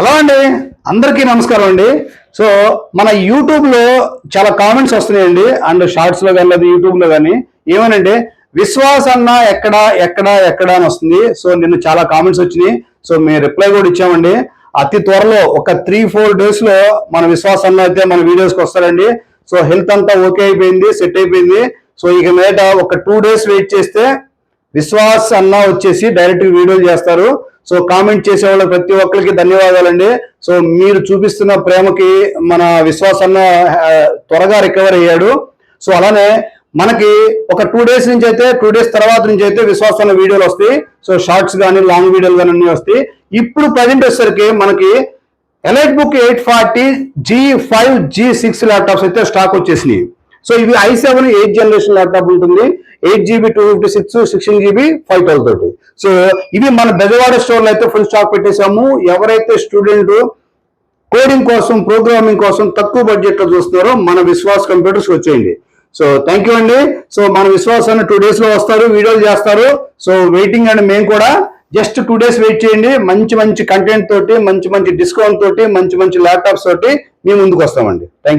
Hello అండి, అందరికీ నమస్కారం అండి. సో మన యూట్యూబ్లో చాలా కామెంట్స్ వస్తున్నాయండి, అండ్ షార్ట్స్లో కానీ లేదా యూట్యూబ్లో కానీ ఏమనంటే విశ్వాస్ అన్న ఎక్కడ ఎక్కడ ఎక్కడ అని వస్తుంది. సో నిన్న చాలా కామెంట్స్ వచ్చినాయి. సో మేము రిప్లై కూడా ఇచ్చామండి. అతి త్వరలో ఒక 3-4 డేస్లో మన విశ్వాస్ అన్న అయితే మన వీడియోస్కి వస్తారండి. సో హెల్త్ అంతా ఓకే అయిపోయింది, సెట్ అయిపోయింది. సో ఇక మీద ఒక 2 డేస్ వెయిట్ చేస్తే విశ్వాస్ అన్న వచ్చేసి డైరెక్ట్ వీడియోలు చేస్తారు. సో కామెంట్ చేసే వాళ్ళ ప్రతి ఒక్కరికి ధన్యవాదాలండి. సో మీరు చూపిస్తున్న ప్రేమకి మన విశ్వాస్ అన్న త్వరగా రికవర్ అయ్యాడు. సో అలానే మనకి ఒక 2 డేస్ నుంచి అయితే 2 డేస్ తర్వాత నుంచి అయితే విశ్వాస్ అన్న వీడియోలు వస్తాయి. సో షార్ట్స్ కానీ లాంగ్ వీడియోలు కానీ అన్ని వస్తాయి. ఇప్పుడు ప్రజెంట్ వచ్చేసరికి మనకి elite book 840 G5 G6 laptops అయితే స్టాక్ వచ్చేసినాయి. సో ఇవి i7 8th జనరేషన్ ల్యాప్టాప్ ఉంటుంది. 8GB 256 16GB 512 తోటి. సో ఇవి మన బెజవాడ స్టోర్లో అయితే ఫుల్ స్టాక్ పెట్టేశాము. ఎవరైతే స్టూడెంట్ కోడింగ్ కోసం ప్రోగ్రామింగ్ కోసం తక్కువ బడ్జెట్లో చూస్తున్నారో మన విశ్వాస్ కంప్యూటర్స్ వచ్చేయండి. సో థ్యాంక్ యూ అండి. సో మన విశ్వాస్ అన్న 2 డేస్లో వస్తారు, వీడియోలు చేస్తారు. సో వెయిటింగ్ అండి. మేము కూడా జస్ట్ 2 డేస్ వెయిట్ చేయండి. మంచి మంచి కంటెంట్ తోటి, మంచి మంచి డిస్కౌంట్ తోటి, మంచి మంచి ల్యాప్టాప్స్ తోటి మేము ముందుకు వస్తామండి. Thank you.